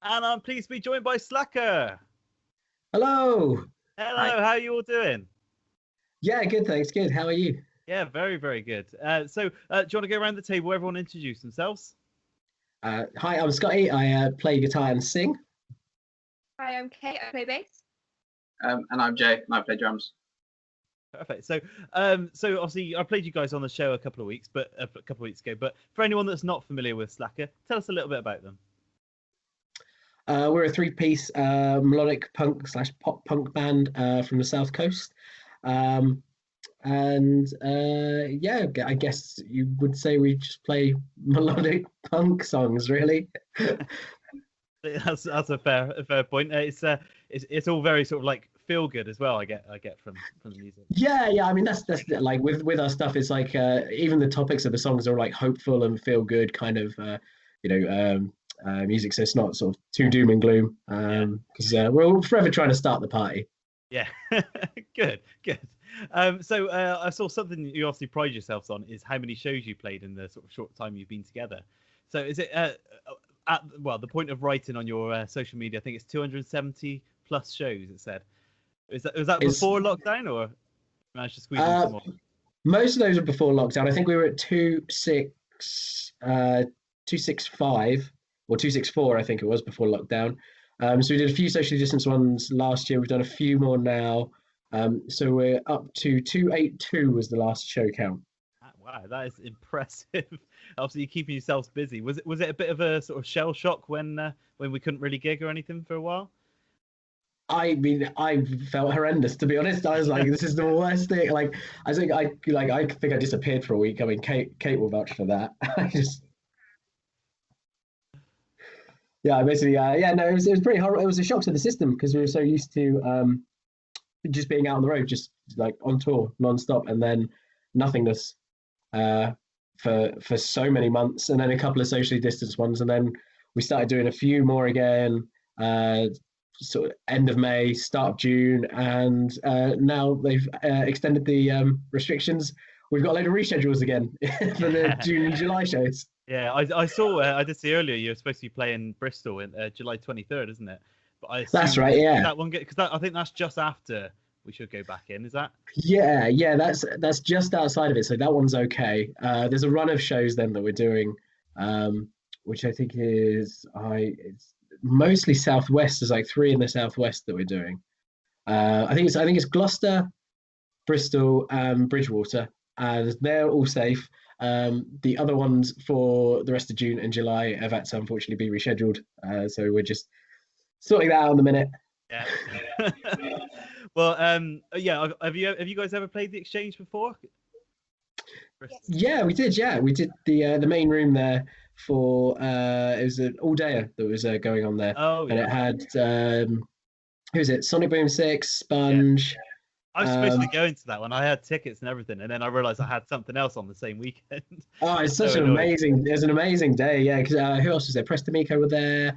And I'm pleased to be joined by Slackrr. Hello. Hello, Hi. how are you all doing? Yeah, good, thanks. Good. How are you? Yeah, very, very good. Do you want to go around the table, everyone introduce themselves? Hi, I'm Scotty. I play guitar and sing. Hi, I'm Kate. I play bass. And I'm Jay, and I play drums. Perfect. So obviously I played you guys on the show a couple of weeks ago. But for anyone that's not familiar with Slackrr, tell us a little bit about them. We're a three-piece melodic punk slash pop punk band from the South Coast. Yeah, I guess you would say we just play melodic punk songs, really. That's a fair point. It's all very sort of like feel good as well. I get from the music. Yeah. I mean, that's like with our stuff. It's like even the topics of the songs are like hopeful and feel good kind of music. So it's not sort of too doom and gloom. Because we're all forever trying to start the party. Yeah, good. I saw something you obviously pride yourselves on is how many shows you played in the sort of short time you've been together. So is it at the point of writing on your social media? I think it's 270 plus shows. It said. Was that before lockdown or managed to squeeze in some more? Most of those were before lockdown. I think we were at 265 or 264. I think it was before lockdown. So we did a few socially distanced ones last year. We've done a few more now. So we're up to 282 was the last show count. Wow, that is impressive. Obviously, you're keeping yourselves busy. Was it a bit of a sort of shell shock when we couldn't really gig or anything for a while? I mean, I felt horrendous, to be honest. I was like, this is the worst thing. Like, I think I disappeared for a week. I mean, Kate will vouch for that. Basically, no, it was pretty horrible. It was a shock to the system because we were so used to just being out on the road, just like on tour non-stop, and then nothingness for so many months, and then a couple of socially distanced ones, and then we started doing a few more again, sort of end of May, start of June, and now they've extended the restrictions. We've got a load of reschedules again for the June and July shows. Yeah, I saw. I did see earlier you were supposed to be playing Bristol in July 23rd, isn't it? But that's right. Yeah, that one because I think that's just after we should go back in. Is that? Yeah. That's just outside of it. So that one's okay. There's a run of shows then that we're doing, which I think it's mostly Southwest. There's like 3 in the Southwest that we're doing. I think it's Gloucester, Bristol, and Bridgewater, and they're all safe. The other ones for the rest of June and July have had to unfortunately be rescheduled. So we're just sorting that out in a minute. Yeah. Well, have you guys ever played the Exchange before? Yeah, we did. Yeah, we did the main room there for it was an all-dayer that was going on there. Oh, yeah. And it had who was it? Sonic Boom 6, Sponge. Yeah. I was supposed to go into that one. I had tickets and everything, and then I realized I had something else on the same weekend. Oh, it's such an amazing. It was an amazing day. Yeah, because who else was there? Preston Miko were there.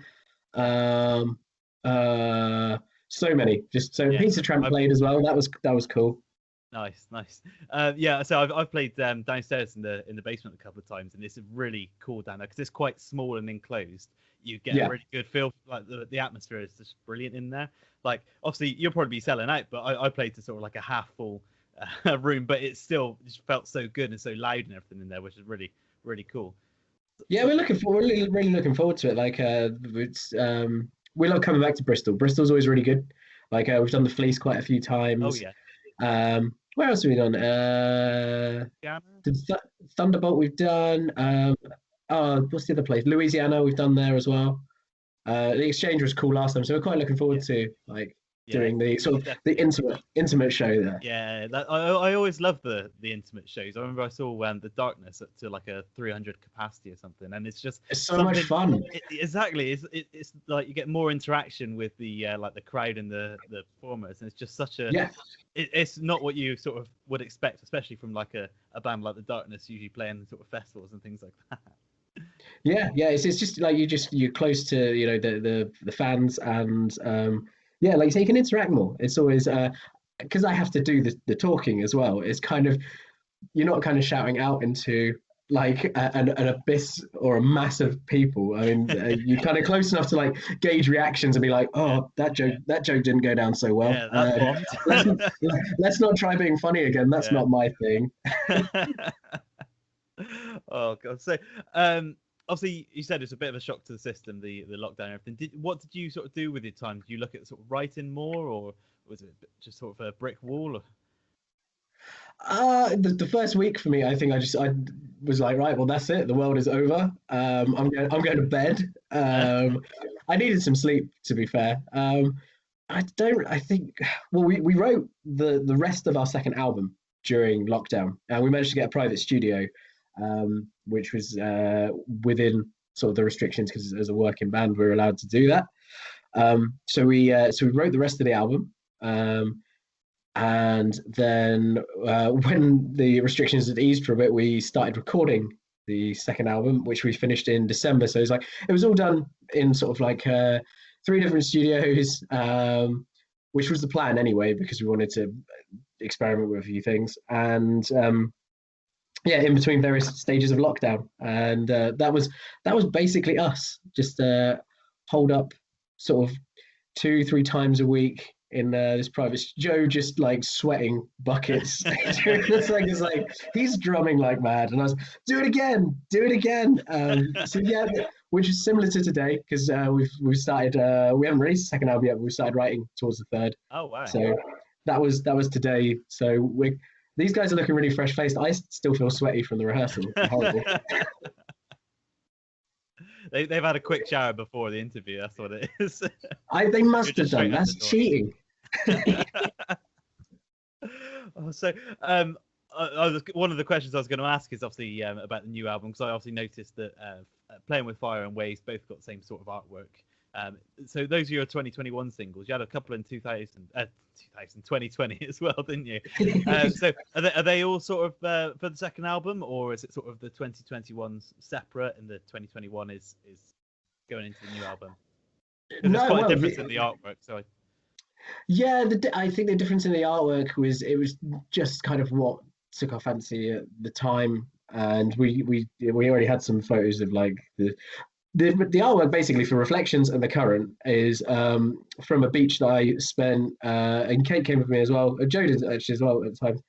So many. Just so Peter Tramp played as well. That was cool. Nice. So I've played downstairs in the basement a couple of times, and it's really cool down there because it's quite small and enclosed. You get a really good feel. Like the atmosphere is just brilliant in there. Like obviously you'll probably be selling out, but I played to sort of like a half full room, but it still just felt so good and so loud and everything in there, which is really, really cool. Yeah, we're really looking forward to it. Like we love coming back to Bristol. Bristol's always really good. Like we've done the Fleece quite a few times. Oh yeah. Where else have we done? Thunderbolt we've done. What's the other place? Louisiana we've done there as well. The Exchange was cool last time, so we're quite looking forward to doing the sort of the intimate show there. Yeah, I always love the intimate shows. I remember I saw the Darkness up to like a 300 capacity or something, and it's so much fun. Exactly, it's like you get more interaction with the like the crowd and the performers, and it's just such a it's not what you sort of would expect, especially from like a band like the Darkness usually playing sort of festivals and things like that. Yeah, it's just like you're close to the fans, and like you say, you can interact more. It's always because I have to do the talking as well. It's kind of you're not kind of shouting out into like an abyss or a mass of people. I mean, you're kind of close enough to like gauge reactions and be like, oh, that joke didn't go down so well. Yeah, that let's not try being funny again. That's not my thing. Oh god. So obviously you said it's a bit of a shock to the system, the lockdown and everything. What did you sort of do with your time? Did you look at sort of writing more, or was it just sort of a brick wall? Or... The first week for me, I think I was like, right, well, that's it. The world is over. I'm going to bed. I needed some sleep, to be fair. I think, well, we wrote the rest of our second album during lockdown, and we managed to get a private studio, which was within sort of the restrictions, because as a working band, we're allowed to do that. So we wrote the rest of the album. And then when the restrictions had eased for a bit, we started recording the second album, which we finished in December. So it was all done in sort of like 3 different studios, which was the plan anyway, because we wanted to experiment with a few things. And in between various stages of lockdown. And that was basically us, just holed up sort of 2-3 times a week in this private Joe, just like sweating buckets. it's like he's drumming like mad, and I was do it again. So yeah, which is similar to today, because we've started. We haven't released the second album yet, but we started writing towards the third. Oh wow! So that was today. So these guys are looking really fresh faced. I still feel sweaty from the rehearsal. Horrible. They've had a quick shower before the interview. That's what it is. They must have done. That's cheating. So, one of the questions I was going to ask is obviously about the new album, because I obviously noticed that Playing with Fire and Waves both got the same sort of artwork. So those are your 2021 singles. You had a couple in 2020 as well, didn't you? So are they all sort of for the second album, or is it sort of the 2021's separate and the 2021 is going into the new album? There's quite a difference in the artwork. So I think the difference in the artwork was just kind of what took our fancy at the time, and we already had some photos of like the artwork basically for Reflections and the current is from a beach that I spent, and Kate came with me as well. Joe did actually as well at the time.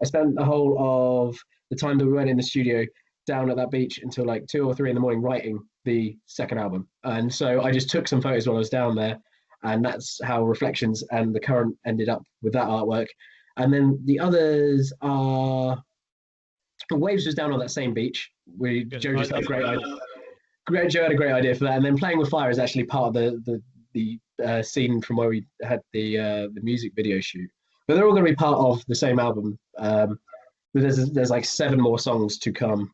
I spent the whole of the time that we went in the studio down at that beach until like 2 or 3 in the morning writing the second album. And so I just took some photos while I was down there, and that's how Reflections and the current ended up with that artwork. And then the others are Waves was down on that same beach. Joe just had a great idea. Joe had a great idea for that, and then Playing with Fire is actually part of the scene from where we had the music video shoot. But they're all going to be part of the same album. There's like 7 more songs to come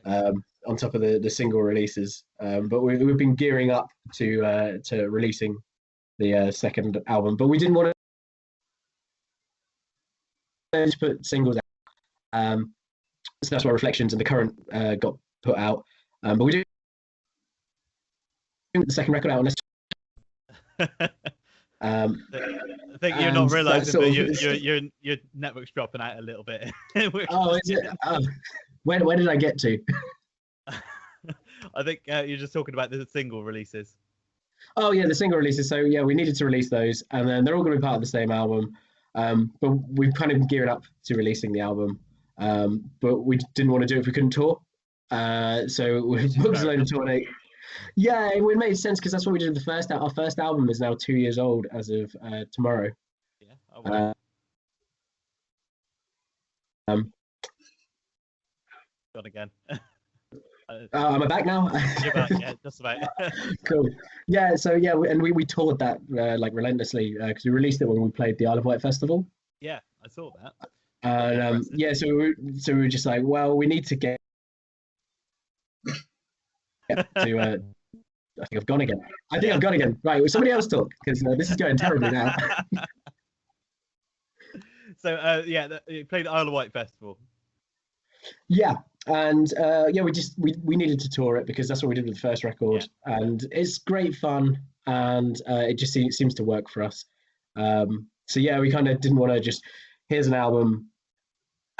on top of the single releases. But we've been gearing up to releasing the second album. But we didn't want to put singles out. So that's why Reflections and the current got put out. But we do the second record out unless I think you're not realizing that your network's dropping out a little bit. Oh, is it? Where did I get to? I think you're just talking about the single releases. Oh yeah, the single releases. So yeah, we needed to release those, and then they're all going to be part of the same album. But we've kind of geared up to releasing the album. But we didn't want to do it if we couldn't tour. So we booked a load of tour dates. Yeah, it made sense because that's what we did with the first. Our first album is now 2 years old as of tomorrow. Yeah. Oh, wow. Gone again. Am I back now? You're back, yeah, just about. Cool. Yeah, so yeah, and we toured that like relentlessly because we released it when we played the Isle of Wight festival. Yeah, I saw that. And yeah, so we were just like, well, we need to get to. I think I've gone again. Right, well, somebody else talk because this is going terribly now. So yeah, you played the Isle of Wight festival. Yeah, and yeah, we needed to tour it because that's what we did with the first record, and it's great fun, and it just seems to work for us. So yeah, we kind of didn't want to just here's an album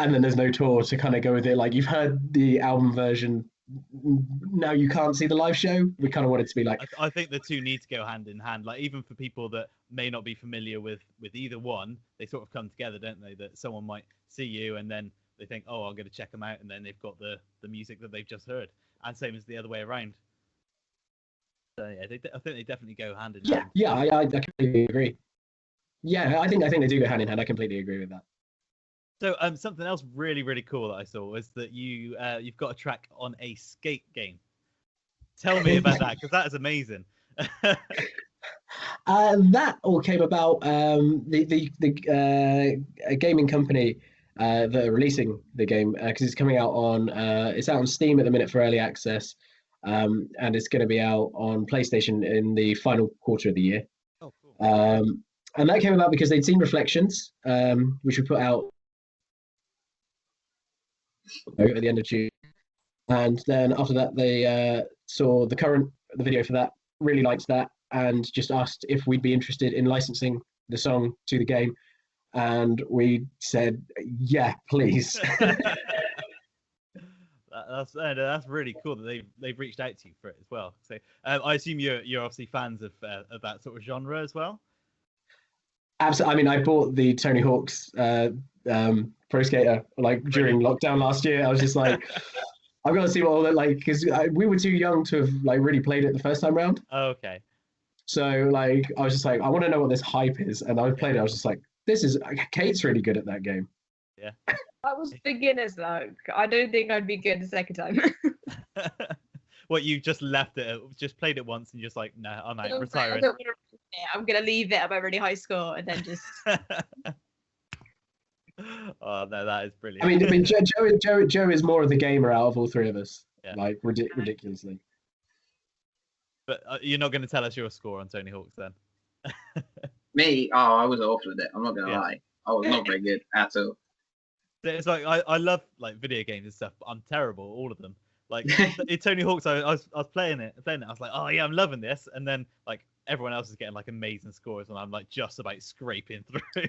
and then there's no tour to kind of go with it. Like you've heard the album version, now you can't see the live show. We kind of want it to be like. I think the two need to go hand in hand. Like even for people that may not be familiar with either one, they sort of come together, don't they? That someone might see you and then they think, oh, I'm going to check them out, and then they've got the music that they've just heard, and same as the other way around. So yeah, I think they definitely go hand in hand. Yeah, I completely agree. Yeah, I think they do go hand in hand. I completely agree with that. So something else really, really cool that I saw was that you've got a track on a skate game. Tell me about that, because that is amazing. That all came about the gaming company that are releasing the game, because it's coming out on it's out on Steam at the minute for early access, and it's going to be out on PlayStation in the final quarter of the year. Oh, cool. And that came about because they'd seen Reflections, which we put out at the end of June, and then after that they saw the video for that, really liked that, and just asked if we'd be interested in licensing the song to the game, and we said yeah, please. That's really cool that they've reached out to you for it as well. So I assume you're obviously fans of that sort of genre as well. Absolutely. I mean, I bought the Tony Hawk's Pro Skater like during lockdown last year. I was just like, I've got to see what all that like, because we were too young to have like really played it the first time round. Oh, okay. So like, I was just like, I want to know what this hype is, and I played it. I was just like, Kate's really good at that game. Yeah. That was beginner's luck. I don't think I'd be good the second time. What, you just left it, just played it once, and just like, no, I'm out, retiring. I'm gonna leave it at my really high score and then just. Oh no, that is brilliant. I mean, Joe is more of the gamer out of all three of us, like ridiculously. But you're not going to tell us your score on Tony Hawk's then? Me? Oh, I was awful at it. I'm not gonna lie. I was not very good at all. It's like I love like video games and stuff, but I'm terrible at all of them. Like in Tony Hawk's, I was playing it. I was like, oh yeah, I'm loving this, and then like everyone else is getting like amazing scores, and I'm like just about scraping through.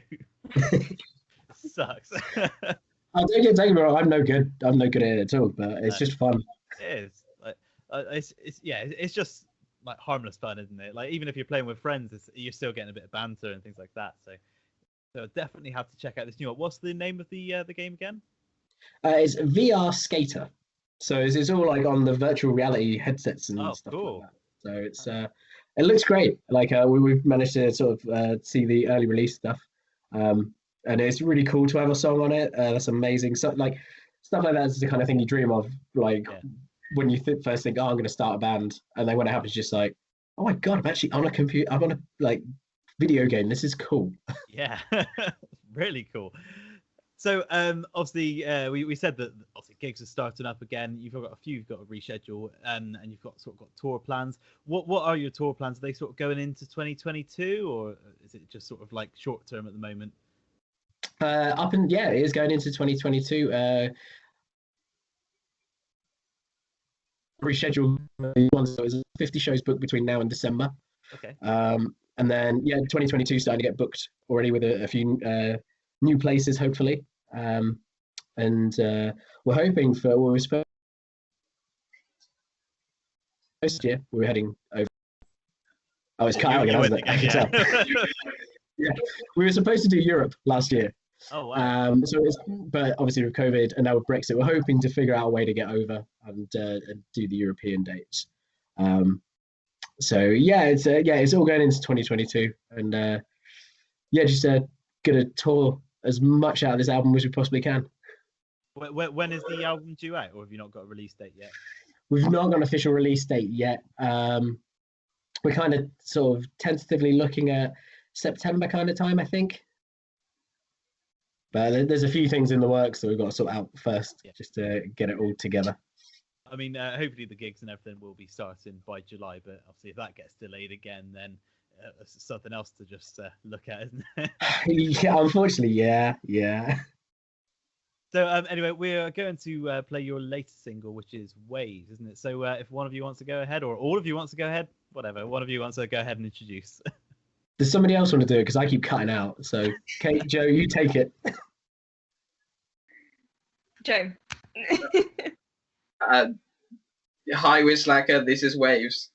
Sucks. Don't get me wrong, I'm no good. I'm no good at it at all, but it's just fun. It is. Like, it's just like harmless fun, isn't it? Like even if you're playing with friends, you're still getting a bit of banter and things like that. So definitely have to check out this new one. What's the name of the game again? It's VR Skater. So it's all like on the virtual reality headsets and stuff cool. like that. So it's it looks great. Like we've managed to sort of see the early release stuff, and it's really cool to have a song on it. That's amazing. So like stuff like that is the kind of thing you dream of. Like when you first think, oh, I'm going to start a band, and then when it happens, just like, oh my god, I'm actually on a computer. I'm on a like video game. This is cool. Yeah, really cool. So obviously we said that obviously gigs are starting up again. You've got a few you've got to reschedule, and you've got tour plans. What are your tour plans? Are they sort of going into 2022, or is it just sort of like short term at the moment? It is going into 2022. Reschedule one, so there's 50 shows booked between now and December. Okay. And then 2022 starting to get booked already with a few new places, hopefully. And we're hoping for we were supposed last year. We were heading over. Oh, it's cut out again, hasn't it? Yeah, we were supposed to do Europe last year. Oh wow. But obviously with COVID and now with Brexit, we're hoping to figure out a way to get over and do the European dates. It's all going into 2022, and just gonna tour as much out of this album as we possibly can. When is the album due out, or have you not got a release date yet? We've not got an official release date yet. We're kind of sort of tentatively looking at September kind of time, I think. But there's a few things in the works that we've got to sort out first, just to get it all together. I mean, hopefully the gigs and everything will be starting by July, but obviously if that gets delayed again, then it's something else to just look at, isn't it? Yeah, unfortunately, yeah. So anyway, we're going to play your latest single, which is Waves, isn't it? So if one of you wants to go ahead, or all of you wants to go ahead, whatever, one of you wants to go ahead and introduce. Does somebody else want to do it? Because I keep cutting out. So, Kate, Joe, you take it. Joe. Hi, with Slackrr. This is Waves.